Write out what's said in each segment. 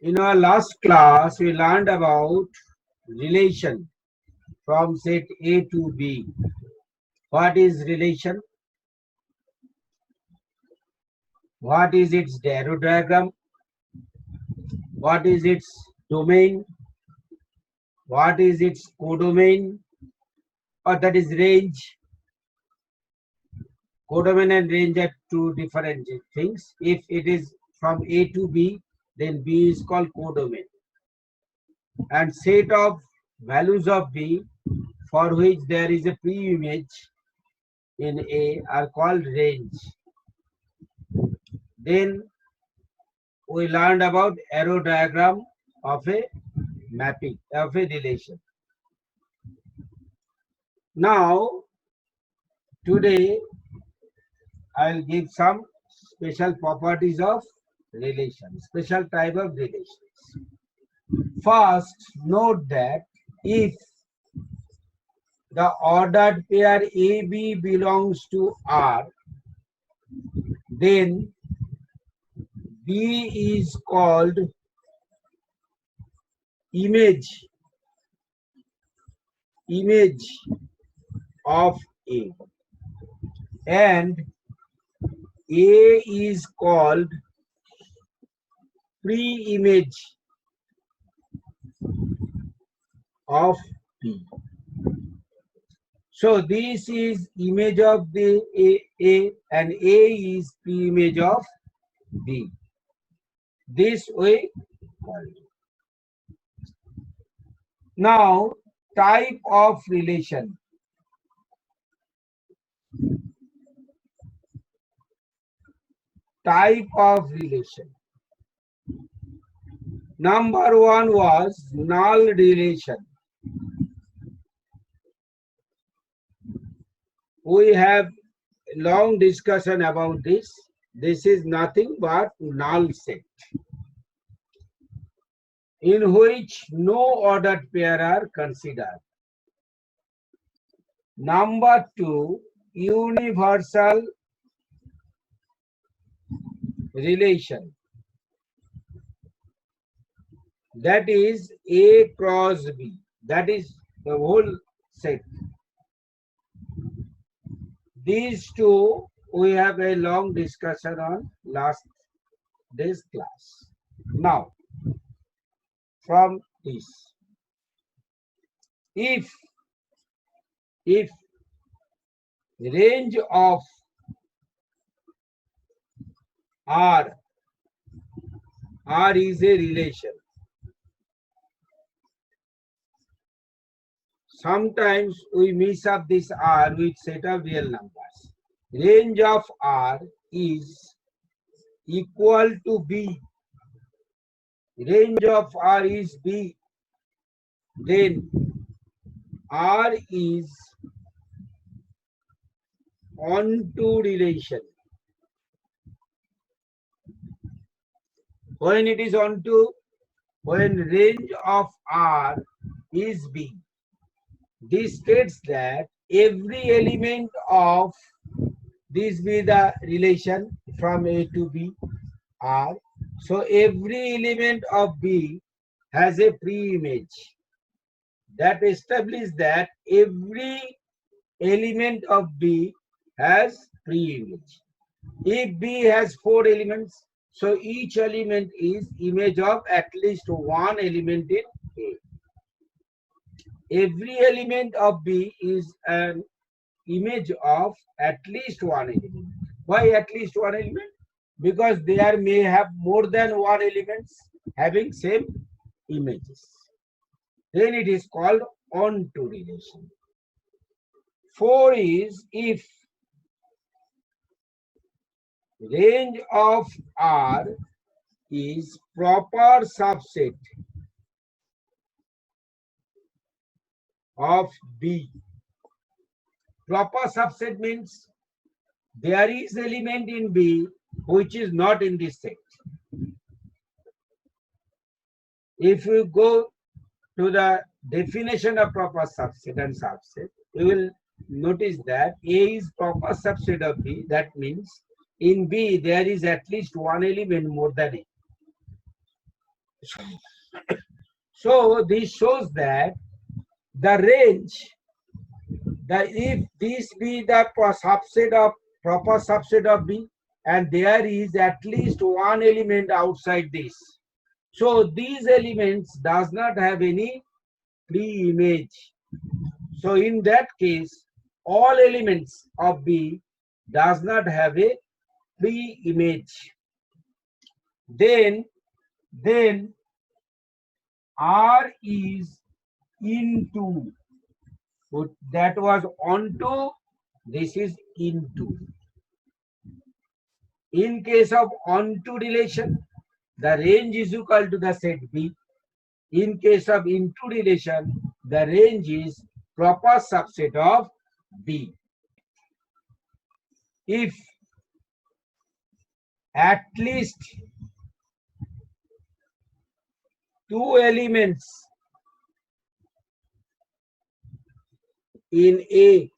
In our last class, we learned about relation from set A to B. What is relation? What is its Darrow diagram? What is its domain? What is its codomain? Or that is range. Codomain and range are two different things. If it is from A to B, then B is called codomain. And set of values of B for which there is a pre-image in A are called range. Then we learned about arrow diagram of a mapping of a relation. Now today I'll give some special properties of relation, special type of relations. First, note that if the ordered pair AB belongs to R, then B is called image of A, and A is called pre-image of B. So this is image of the A and A is pre-image of B. This way called. Now, type of relation. Type of relation. Number one was null relation. We have long discussion about this. This is nothing but null set, in which no ordered pair are considered. Number two, universal relation. That is A cross B. That is the whole set. These two we have a long discussion on last day's class. Now, from this, if range of R is a relation. Sometimes we mix up this R with set of real numbers. Range of R is equal to B. Range of R is B. Then R is onto relation. When it is onto, when range of R is B, this states that every element of this be the relation from A to B R. So every element of B has a pre-image. That establishes that every element of B has pre-image. If B has 4 elements, so each element is image of at least one element in A. Every element of B is an image of at least one element. Why at least one element? Because there may have more than one elements having same images. Then it is called onto relation. 4 is if range of R is proper subset of B. Proper subset means there is element in B which is not in this set. If you go to the definition of proper subset and subset, you will notice that A is proper subset of B. That means in B there is at least one element more than A. So this shows that the range, if this be the subset of proper subset of B, and there is at least one element outside this. So these elements does not have any pre-image. So in that case, all elements of B does not have a pre-image. Then R is into. So that was onto, this is into. In case of onto relation, the range is equal to the set B. In case of into relation, the range is proper subset of B. If at least two elements in A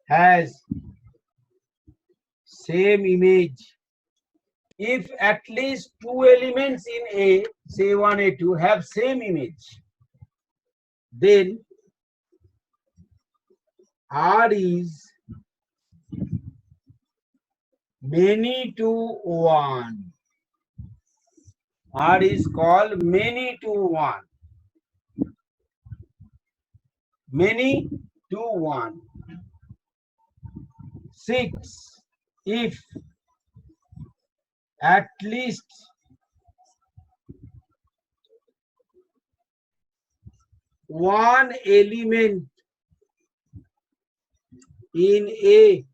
has same image, if at least two elements in A, say 1, A2, have same image, then R is many to one. R is called many to one. Many to one. 6. If at least one element in A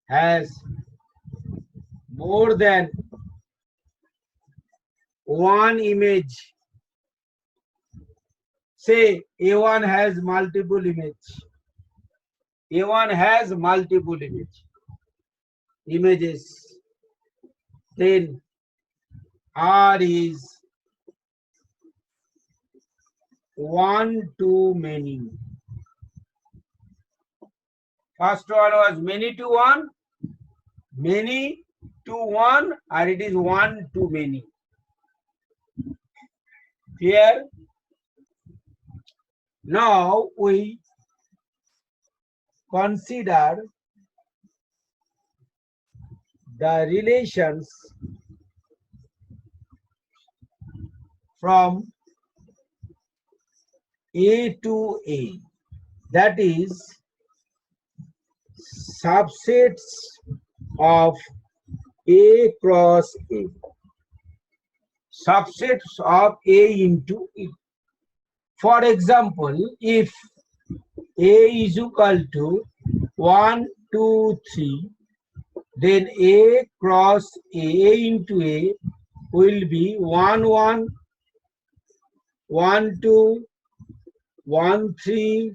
has more than one image, say A1 has multiple image. A1 has multiple images. Then R is one too many. First one was many to one, or it is one too many. Clear? Now we consider the relations from A to A, that is subsets of A cross A, subsets of A into A. For example, if A is equal to 1, 2, 3, then A cross A into A will be 1, 1, 1, 2, 1, 3,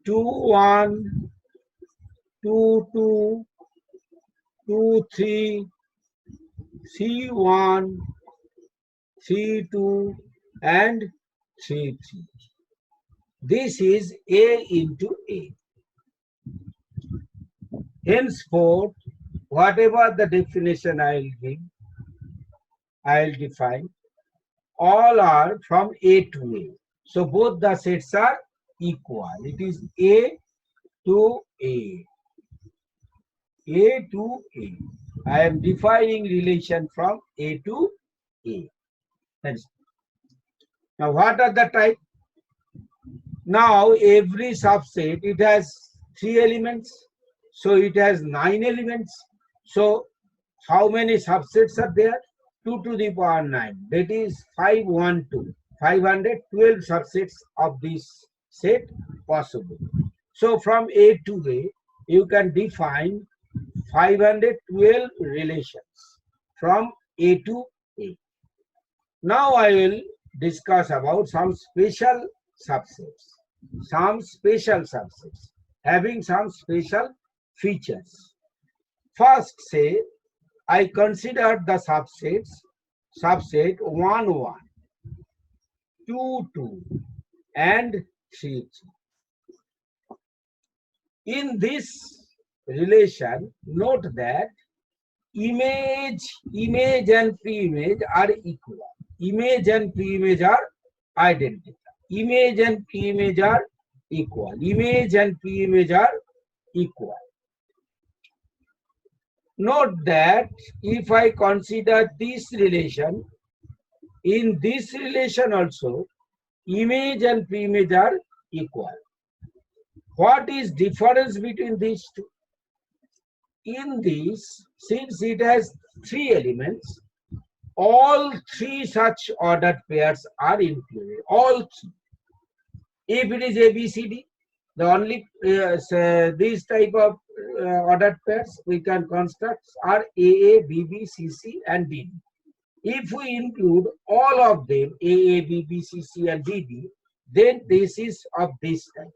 2, 1, 2, 2, 2, 3, 3, 1, 3, 2, and 3, 3. This is A into A. Henceforth, whatever the definition I will give, I will define, all are from A to A. So both the sets are equal. It is A to A. A to A. I am defining relation from A to A. Now what are the type? Now every subset, it has 3 elements. So it has 9 elements. So how many subsets are there? 2 to the power 9. That is 512. 512 subsets of this set possible. So from A to A, you can define 512 relations from A to A. Now I will discuss about some special subsets. Some special subsets having some special features. First, say I consider the subset 1, 1, 2, 2, and 3, 3. In this relation, note that image and pre-image are equal. Image and pre-image are identical. Image and pre-image are equal. Image and pre-image are equal. Note that if I consider this relation, in this relation also, image and pre-image are equal. What is difference between these two? In this, since it has three elements, all three such ordered pairs are included. All three. If it is ABCD, the only these type of ordered pairs we can construct are AA, BB, CC, and DD. If we include all of them, AA, BB, CC, and DD, then this is of this type.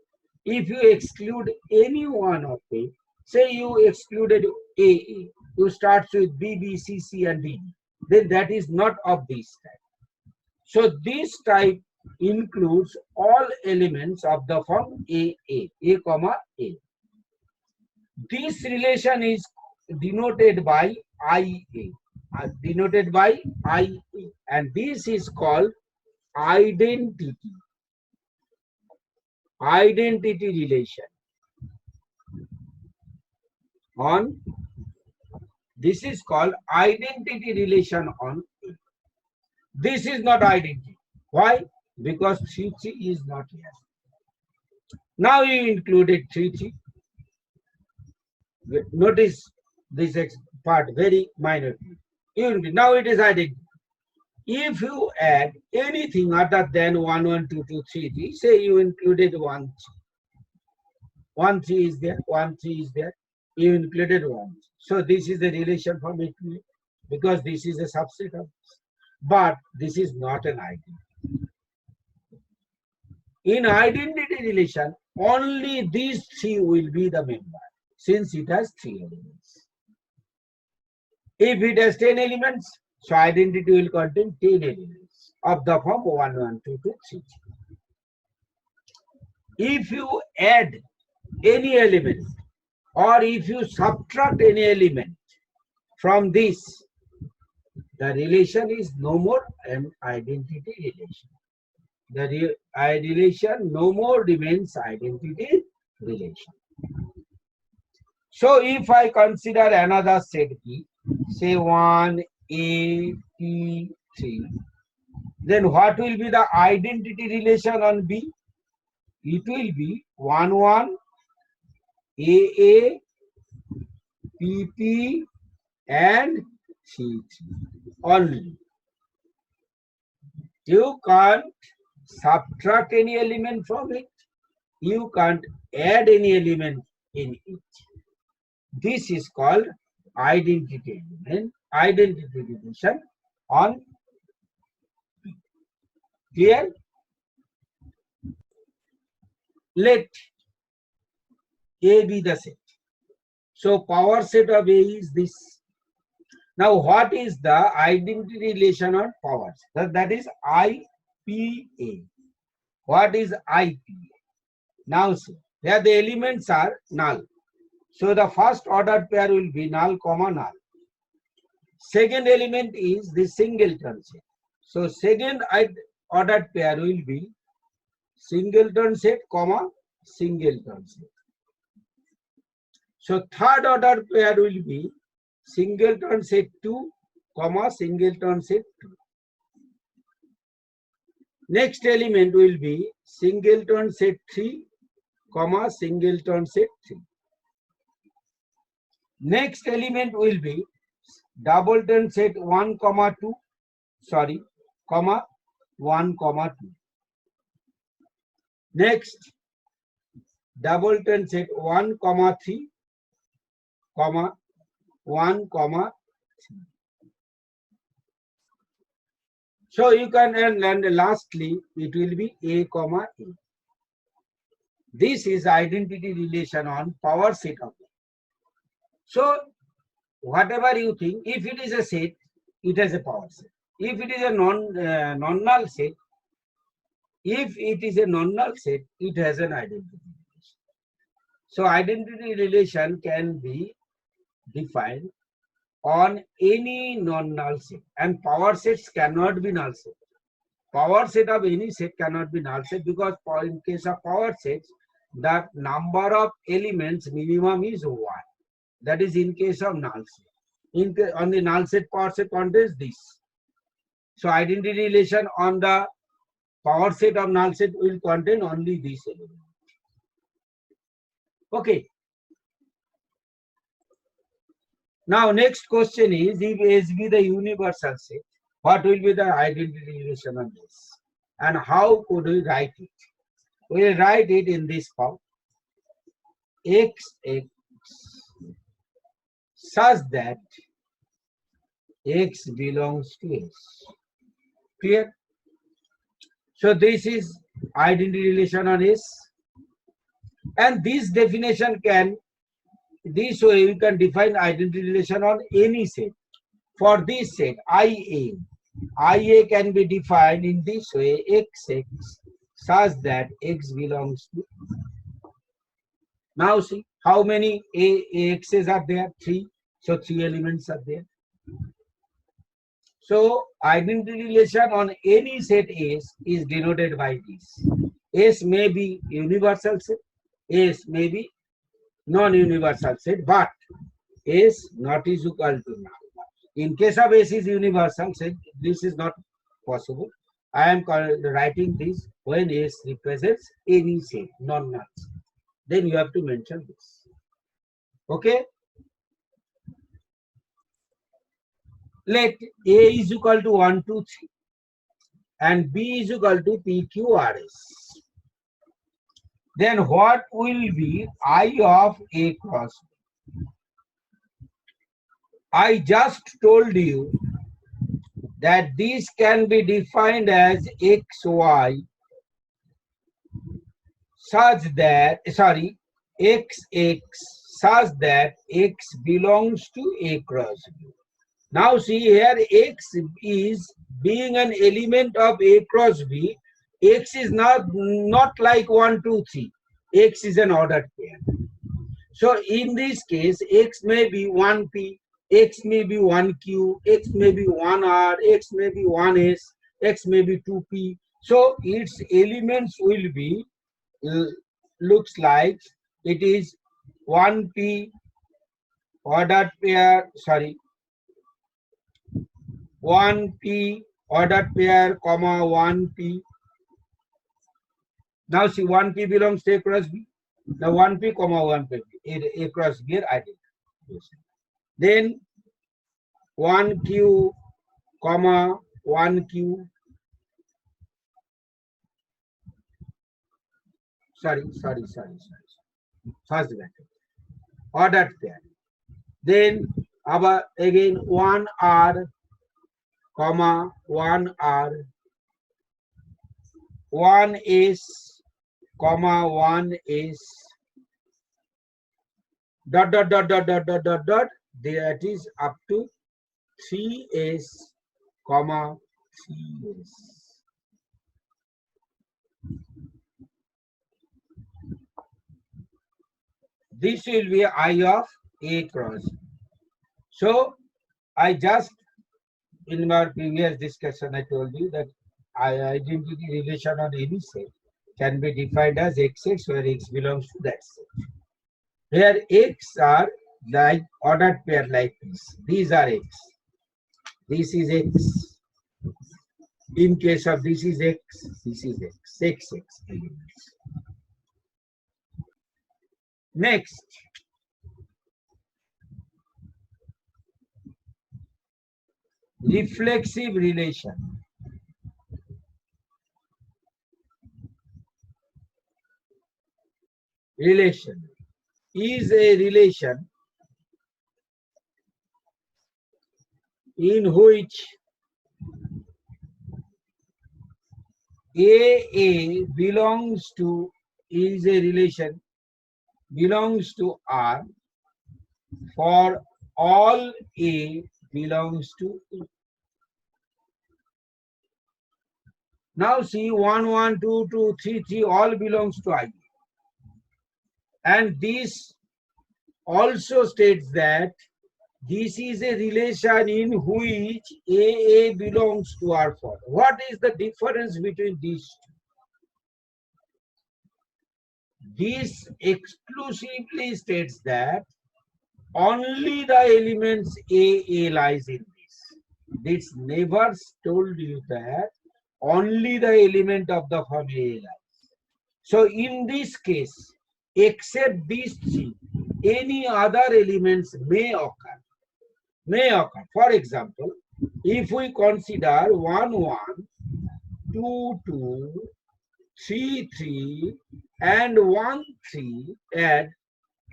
If you exclude any one of them, say you excluded AA, you start with BB, CC, and DD, then that is not of this type. So this type includes all elements of the form A, comma A. This relation is denoted by IA, and this is called identity relation on, this is called identity relation on A. This is not identity. Why? Because 3 is not here. Now you included 3. Notice this part very minor. Now it is identity. If you add anything other than 1, 1, 2, 2, 3, say you included 1, 1, 3 is there, 1, 3 is there, you included 1. So this is the relation from A to A, because this is a subset of this. But this is not an identity. In identity relation, only these 3 will be the member, since it has 3 elements. If it has 10 elements, so identity will contain 10 elements of the form 1, 1, 2, 2, 3. If you add any element, or if you subtract any element from this, the relation is no more an identity relation. The relation no more remains identity relation. So if I consider another set B, say 1, A, P, 3, then what will be the identity relation on B? It will be 1, 1, AA, PP, and C3 only. You can't subtract any element from it. You can't add any element in it. This is called identity element, identity relation on B. Clear? Let A be the set. So power set of A is this. Now what is the identity relation on powers? That is IPA. What is IPA? Now see, here the elements are null. So the first ordered pair will be null, comma null. Second element is the singleton set. So second ordered pair will be singleton set, comma singleton set. So third ordered pair will be singleton set 2, comma singleton set 2. Next element will be singleton set 3, comma singleton set 3. Next element will be doubleton set 1, comma 2, comma 1, comma 2. Next, doubleton set 1, comma 3, comma 1, comma 3. So you can, and lastly, it will be A, comma A. This is identity relation on power set of A. So whatever you think, if it is a set, it has a power set. If it is a non-null set, it has an identity relation. So identity relation can be defined on any non-null set, and power sets cannot be null set. Power set of any set cannot be null set, because in case of power sets, the number of elements minimum is 1. That is in case of null set. On the null set, power set contains this. So identity relation on the power set of null set will contain only this element. Okay. Now next question is, if S be the universal set, what will be the identity relation on this? And how could we write it? We will write it in this form. X such that X belongs to S. Clear? So this is identity relation on S. And this definition can, this way you can define identity relation on any set. For this set, IA can be defined in this way, XX such that X belongs to. Now see, how many AXs are there? 3. So 3 elements are there. So identity relation on any set S is denoted by this. S may be universal set, S may be non-universal set, but S not is equal to null. In case of S is universal set, this is not possible. I am writing this when S represents any set, non-null. Then you have to mention this. Okay? Let A is equal to 1, 2, 3 and B is equal to PQRS. Then what will be I of A cross B? I just told you that this can be defined as XY such that, XX such that X belongs to A cross B. Now see here, X is being an element of A cross B. X is not like 1, 2, 3. X is an ordered pair. So in this case, X may be 1P, X may be 1Q, X may be 1R, X may be 1S, X may be 2P. So its elements will be, looks like it is 1P ordered pair, 1P ordered pair, comma 1P. Now see, 1P belongs to A cross B. Now 1P, comma 1P, A cross B are identical. Then 1Q, comma 1Q. First bracket. Ordered pair. Then again 1R, comma 1R, 1S, comma 1S, dot, that is up to 3S, comma 3S. This will be I of A cross. So I just, in my previous discussion, I told you that identity relation on any set can be defined as XX, where X belongs to that set. Here X are like ordered pair like this. These are X. This is X. In case of this is X, this is X. XX elements. Next, reflexive relation. Relation is a relation in which A belongs to, is a relation belongs to R for all A belongs to E. Now see, 1, 1, 2, 2, 3, 3 all belongs to I. And this also states that this is a relation in which AA belongs to R4. What is the difference between these two? This exclusively states that only the elements AA lies in this. This never told you that only the element of the form AA lies. So in this case, except these three, any other elements may occur. For example, if we consider 1, 1, 2, 2, 3, 3, and 1, 3 add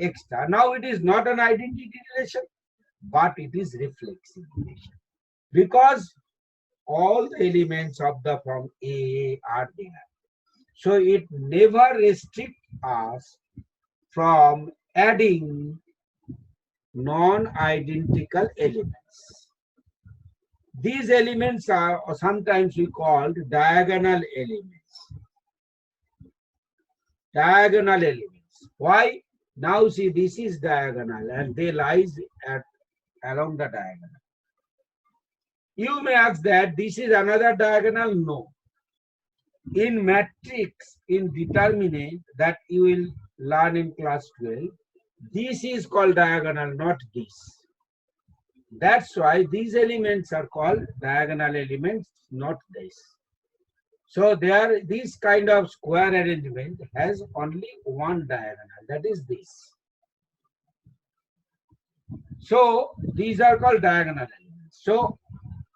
extra. Now it is not an identity relation, but it is reflexive relation. Because all the elements of the form A are there. So it never restricts us from adding non-identical elements. These elements are sometimes we called diagonal elements. Diagonal elements. Why? Now see, this is diagonal and they lies along the diagonal. You may ask that this is another diagonal. No. In matrix, in determinant that you will learn in class 12, this is called diagonal, not this. That's why these elements are called diagonal elements, not this. So there, this kind of square arrangement has only one diagonal, that is this. So these are called diagonal elements. So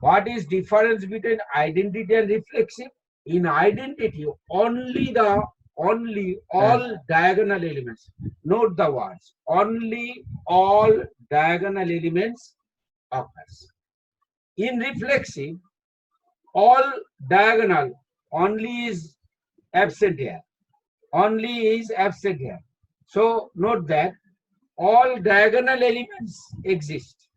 what is difference between identity and reflexive? In identity, only all diagonal elements. Note the words. Only all diagonal elements occurs. In reflexive, all diagonal only is absent here. Only is absent here. So note that all diagonal elements exist.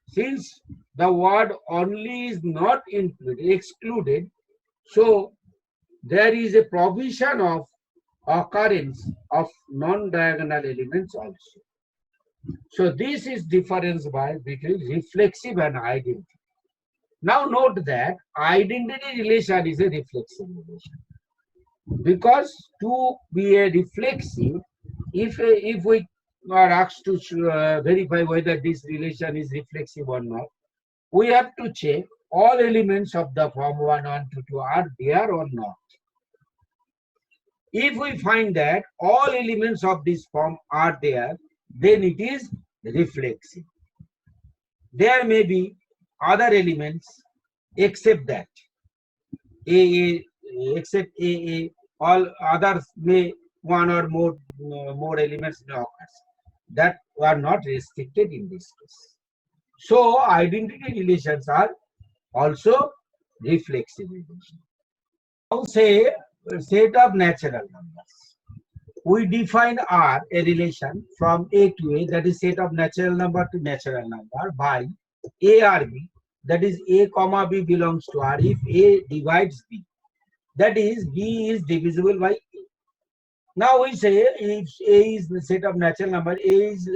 Since the word only is not included, excluded, so there is a provision of occurrence of non-diagonal elements also. So this is difference between reflexive and identity. Now note that identity relation is a reflexive relation. Because to be a reflexive, if we are asked to verify whether this relation is reflexive or not, we have to check all elements of the form 1, 1, 2, 2 are there or not. If we find that all elements of this form are there, then it is reflexive. There may be other elements except that. AA, except AA, all others may one or more elements may occur that are not restricted in this case. So identity relations are also reflexive relations. Now say set of natural numbers. We define R a relation from A to A, that is set of natural number to natural number, by A or B, that is A comma B belongs to R if A divides B, that is B is divisible by A. Now we say if A is the set of natural number, A's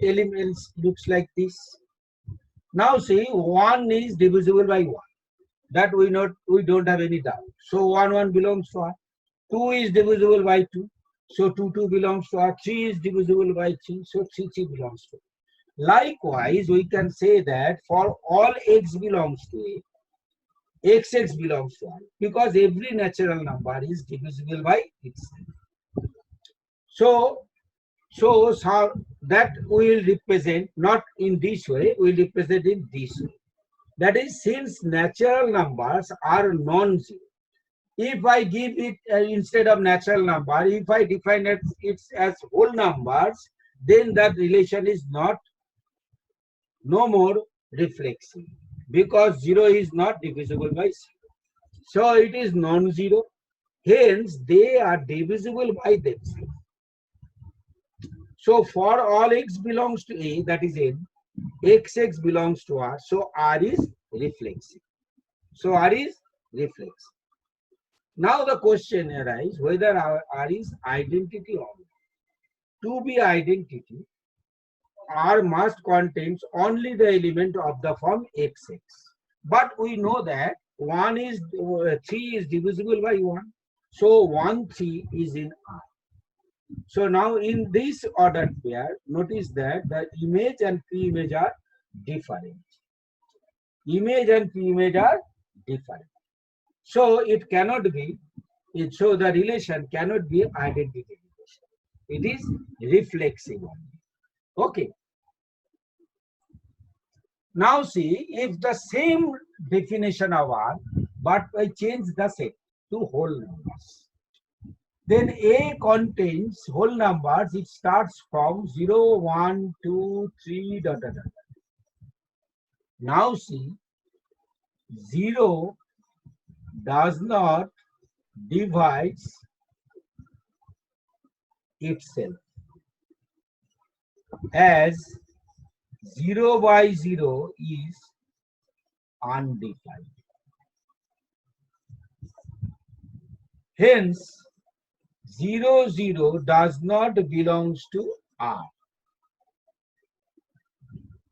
elements looks like this. Now see 1 is divisible by 1. That we don't have any doubt. So 1, 1 belongs to R. 2 is divisible by 2. So 2, 2 belongs to R. 3 is divisible by 3. So 3, 3 belongs to R. Likewise, we can say that for all x belongs to A, x belongs to R, because every natural number is divisible by itself. So that we will represent not in this way, we will represent in this way. That is, since natural numbers are non-zero, if I give it instead of natural number, if I define it as whole numbers, then that relation is no more reflexive, because 0 is not divisible by 0. So it is non-zero. Hence, they are divisible by themselves. So for all x belongs to A, that is N, x belongs to R. So R is reflexive. So R is reflexive. Now the question arises whether R is identity or not. To be identity, R must contains only the element of the form XX. But we know that 3 is divisible by 1. So 1, 3 is in R. So now in this ordered pair, notice that the image and p-image are different. Image and p-image are different. So it cannot be, so the relation cannot be identity relation. It is reflexive only. Okay. Now see, if the same definition of R, but I change the set to whole numbers. Then A contains whole numbers. It starts from 0, 1, 2, 3, dot, dot, dot. Now see, 0 does not divide itself, as 0 by 0 is undefined. Hence, 0, 0 does not belong to R.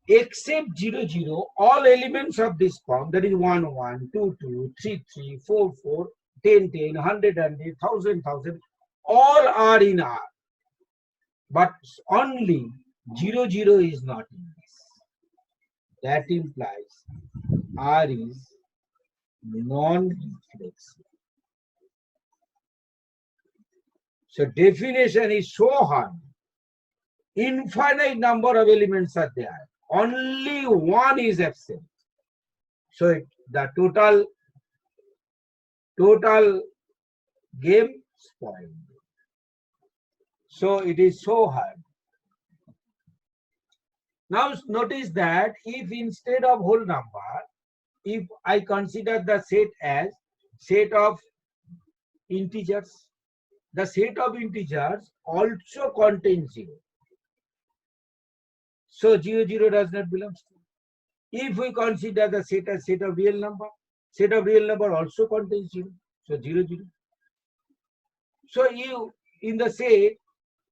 Except 0, 0, all elements of this form, that is 1, 1, 2, 2, 3, 3, 4, 4, 10, 10, 100, 100, 1000, 1000, all are in R. But only 0, 0 is not in this. That implies R is non-reflexive. So definition is so hard. Infinite number of elements are there. Only one is absent. So the total game spoiled. So it is so hard. Now notice that if instead of whole number, if I consider the set as set of integers, the set of integers also contains 0. So 0, 0 does not belong to. If we consider the set as set of real number also contains 0. So 0, 0. So you in the set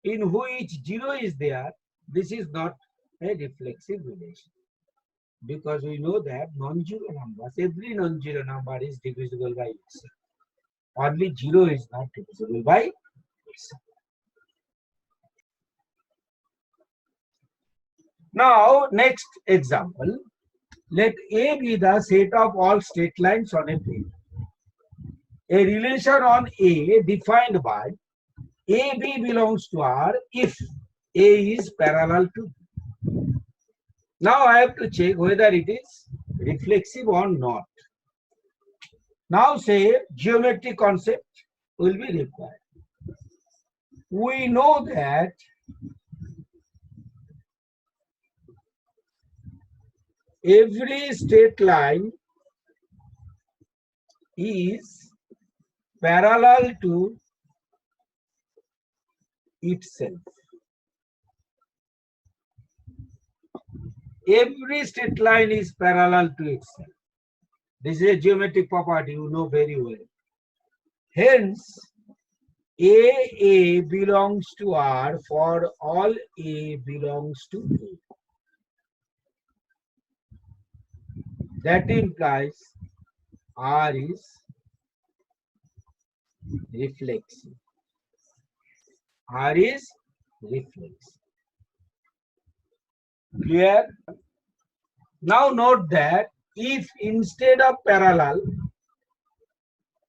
in which 0 is there, this is not a reflexive relation. Because we know that non-zero numbers, every non-zero number is divisible by itself. Only 0 is not divisible by itself. Now, next example. Let A be the set of all straight lines on a plane. A relation on A defined by AB belongs to R if A is parallel to B. Now I have to check whether it is reflexive or not. Now say geometric concept will be required. We know that every straight line is parallel to itself. Every straight line is parallel to itself. This is a geometric property you know very well. Hence, A belongs to R for all A belongs to A. That implies R is reflexive. R is reflexive. Clear? Now note that if instead of parallel,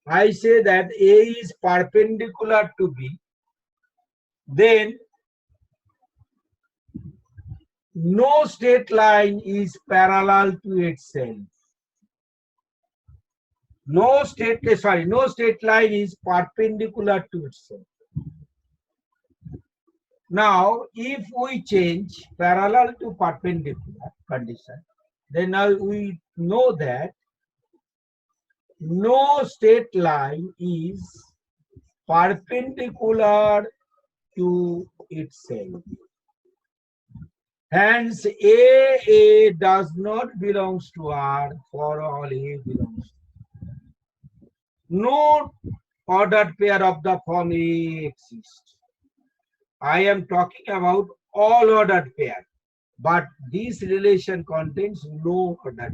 I say that A is perpendicular to B, then no straight line is parallel to itself. No straight line is perpendicular to itself. Now, if we change parallel to perpendicular condition, then now we know that no straight line is perpendicular to itself. Hence, A does not belongs to R for all A belongs to. No ordered pair of the form A exists. I am talking about all ordered pair. but this relation contains no order.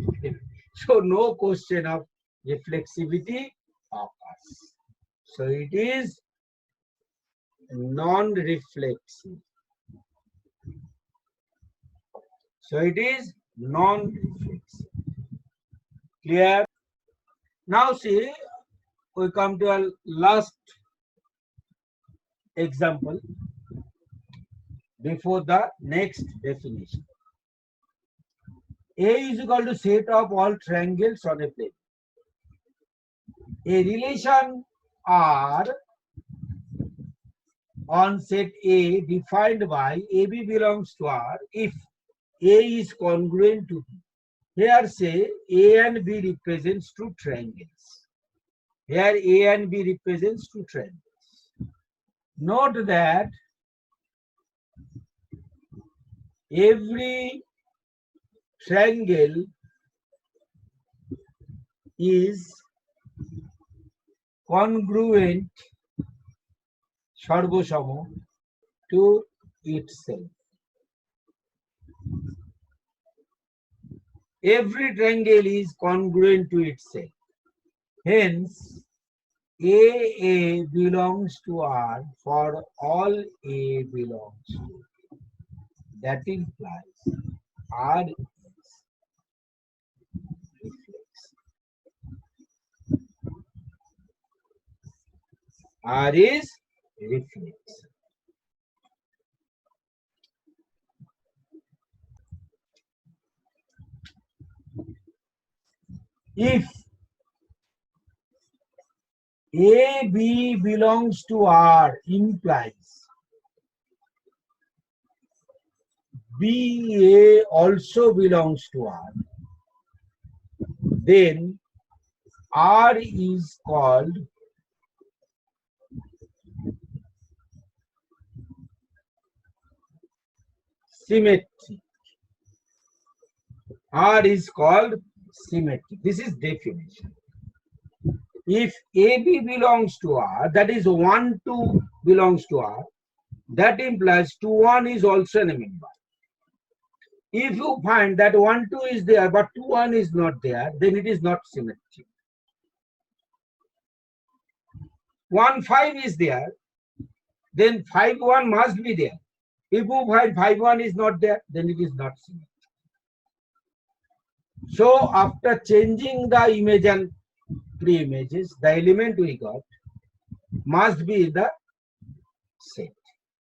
So no question of reflexivity occurs. So it is non-reflexive. So it is non-reflexive. Clear? Now see, we come to our last example before the next definition. A is equal to set of all triangles on a plane. A relation R on set A defined by AB belongs to R if A is congruent to B. Here say A and B represents two triangles. Here A and B represents two triangles. Note that every triangle is congruent সর্বসম to itself. Every triangle is congruent to itself. Hence, AA belongs to R for all A belongs to. That implies R is reflexive. R is reflexive. If AB belongs to R implies BA also belongs to R, then R is called symmetric. R is called symmetric. This is definition. If AB belongs to R, that is 1, 2 belongs to R, that implies 2, 1 is also a member. If you find that 1, 2 is there, but 2, 1 is not there, then it is not symmetric. 1, 5 is there, then 5, 1 must be there. If you find 5, 1 is not there, then it is not symmetric. So after changing the image and pre-images, the element we got must be in the set.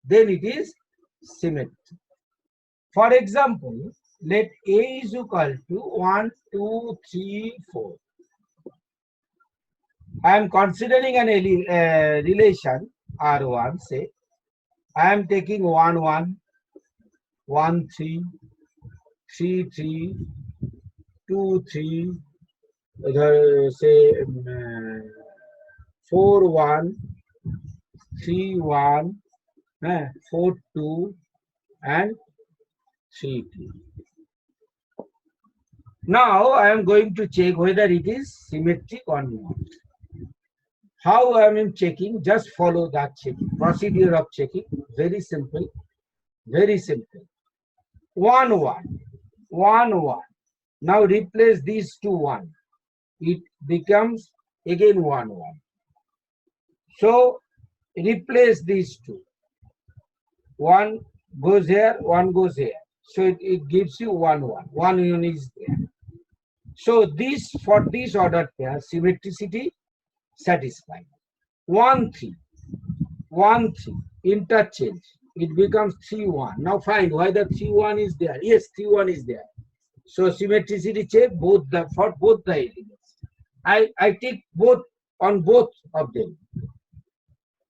Then it is symmetric. For example, let A is equal to 1, 2, 3, 4. I am considering an relation R1, say. I am taking 1, 1, 1, 3, 3, 3, 2, 3, say 4, 1, 3, 1, 4, 2, and 3, 2. Now I am going to check whether it is symmetric or not. How I am checking? Just follow that checking procedure of checking. Very simple. Very simple. 1, 1, 1, 1. Now replace these two 1. It becomes again 1, 1. So replace these two. 1 goes here, 1 goes here. So it gives you 1, 1. 1 unit is there. So this for this ordered pair, symmetricity satisfied. 1, 3, 1, 3, interchange. It becomes 3, 1. Now find whether 3, 1 is there. Yes, 3, 1 is there. So symmetricity check for both the elements. I take both on both of them.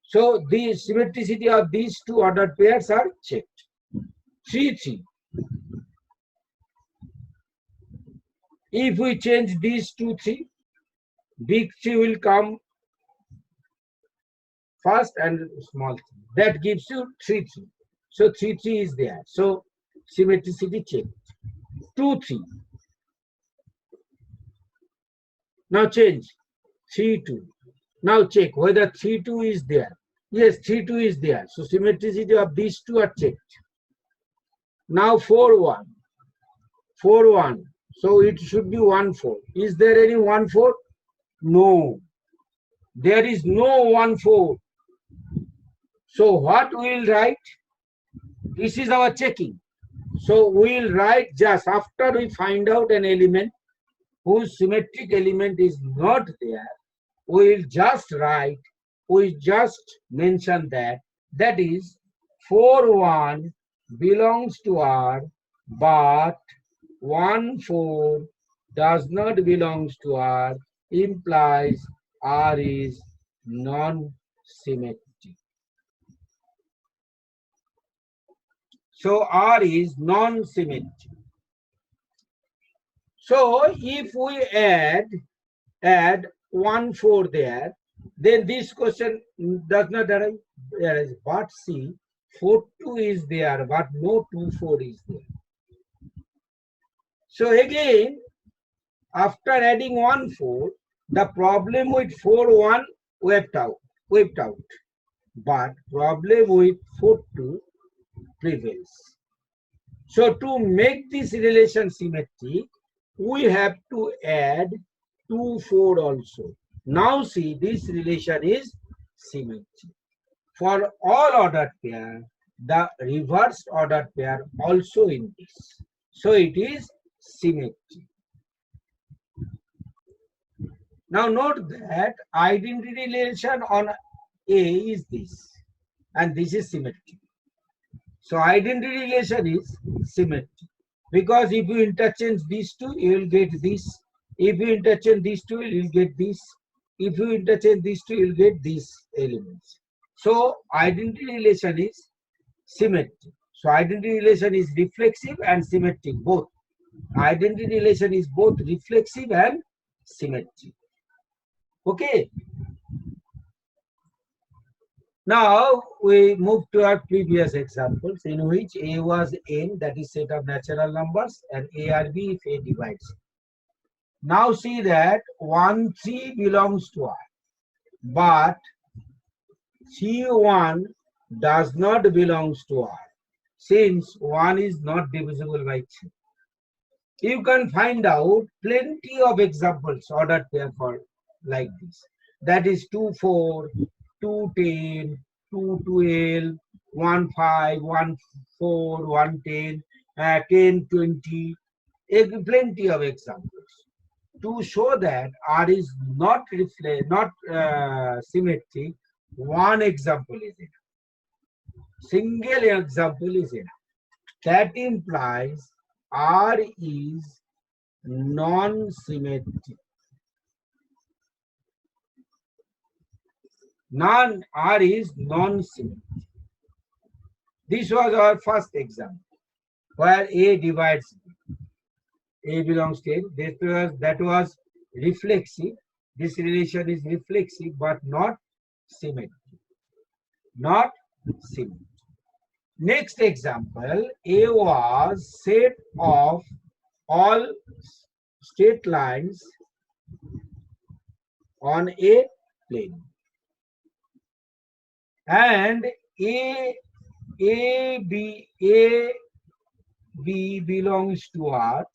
So the symmetricity of these two ordered pairs are checked. 3, 3. If we change these 2, 3, big 3 will come first and small 3. That gives you 3, 3. So 3, 3 is there. So symmetricity checked. 2, 3. Now change 3, 2. Now check whether 3, 2 is there. Yes, 3, 2 is there. So symmetricity of these two are checked. Now 4, 1. 4 1. So it should be 1 4. Is there any 1 4? No. There is no 1 4. So what we will write? This is our checking. So we will write just after we find out an element whose symmetric element is not there, we will just write, we just mention that is 4 1 belongs to R, but 1 4 does not belongs to R, implies R is non-symmetric. So R is non-symmetric. So if we add 1 4 there, then this question does not arise. But see, 4 2 is there, but no 2 4 is there. So again, after adding 1 4, the problem with 4 1 wiped out. But problem with 4 2 prevails. So to make this relation symmetric, we have to add 2 4 also. Now see, this relation is symmetric. For all ordered pair, the reversed ordered pair also in this. So it is symmetric. Now note that identity relation on A is this, and this is symmetric. So identity relation is symmetric, because if you interchange these two, you will get this. If you interchange these two, you will get this. If you interchange these two, you will get these elements. So identity relation is symmetric. So identity relation is reflexive and symmetric both. Identity relation is both reflexive and symmetric. Okay. Now we move to our previous examples in which A was n, that is set of natural numbers, and A are B if A divides. Now see that 1 3 belongs to R, but 3 1 does not belongs to R, since 1 is not divisible by 3. You can find out plenty of examples ordered pair for like this. That is 2 4, 2 10, 2 12, 1 5, 1 4, 1 10, 10 20. Plenty of examples. To show that R is not symmetric, one example is enough. Single example is enough. That implies R is non-symmetric. R is non-symmetric. This was our first example, where A divides B. A belongs to A. That was reflexive. This relation is reflexive, but not symmetric. Not symmetric. Next example, A was set of all straight lines on a plane, and A B belongs to R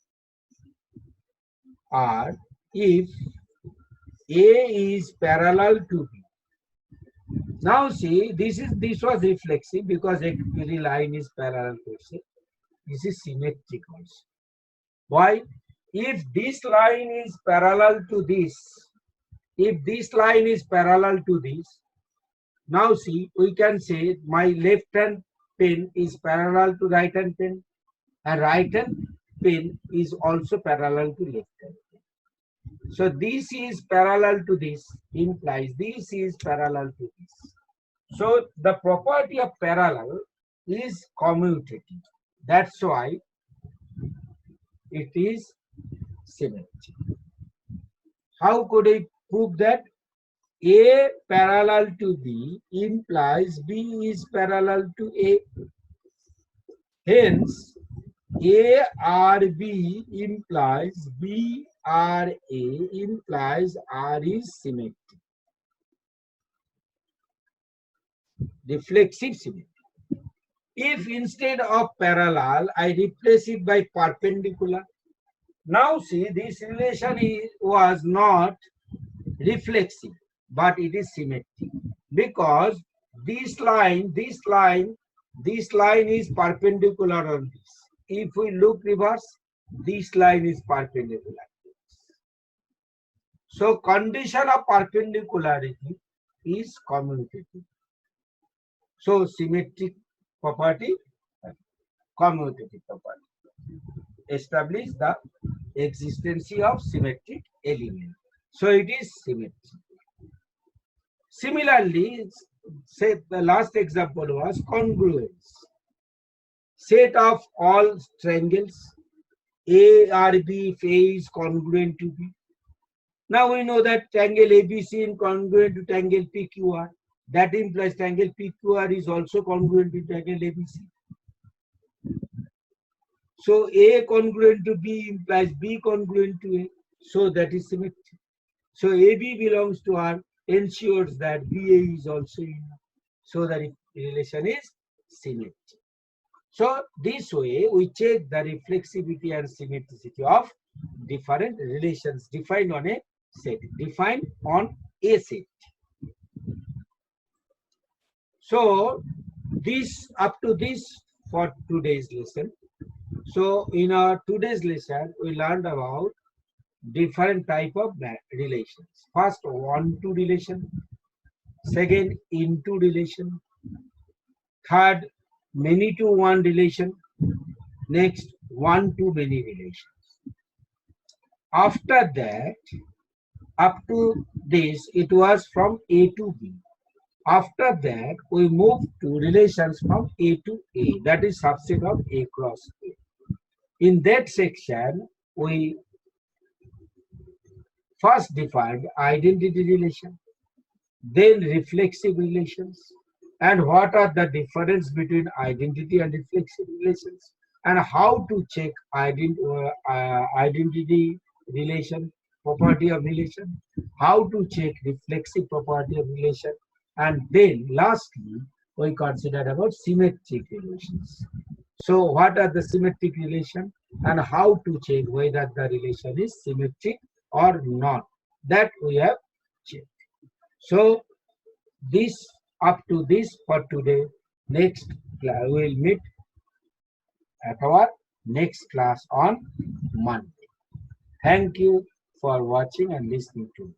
if A is parallel to B. Now see, this was reflexive because every line is parallel to C. This is symmetric also. Why? If this line is parallel to this, now see, we can say my left hand pen is parallel to right hand pen, and right hand pen is also parallel to left hand pen. So this is parallel to this, implies this is parallel to this. So the property of parallel is commutative. That's why it is symmetric. How could I prove that? A parallel to B implies B is parallel to A. Hence, A R B implies B R A implies R is symmetric. Reflexive symmetry. If instead of parallel, I replace it by perpendicular. Now see, this relation was not reflexive, but it is symmetric because this line is perpendicular on this. If we look reverse, this line is perpendicular. So condition of perpendicularity is commutative. So symmetric property, commutative property. Establish the existence of symmetric element. So it is symmetric. Similarly, say the last example was congruence. Set of all triangles A or B if A is congruent to B. Now we know that triangle ABC is congruent to triangle PQR. That implies triangle PQR is also congruent to triangle ABC. So A congruent to B implies B congruent to A. So that is symmetry. So AB belongs to R, ensures that BA is also in R. So the relation is symmetry. So this way we check the reflexivity and symmetricity of different relations defined on a set. Defined on a set. So this up to this for today's lesson. So in our today's lesson, we learned about different type of relations. First, one-to relation. Second, into relation. Third, many-to-one relation. Next, one-to-many relations. After that, up to this, it was from A to B. After that, we move to relations from A to A. That is subset of A cross A. In that section, we first defined identity relation, then reflexive relations, and what are the difference between identity and reflexive relations, and how to check identity relation, property of relation, how to check reflexive property of relation, and then lastly, we considered about symmetric relations. So what are the symmetric relation and how to check whether the relation is symmetric or not? That we have checked. So this up to this for today. Next class we will meet at our next class on Monday. Thank you for watching and listening to me.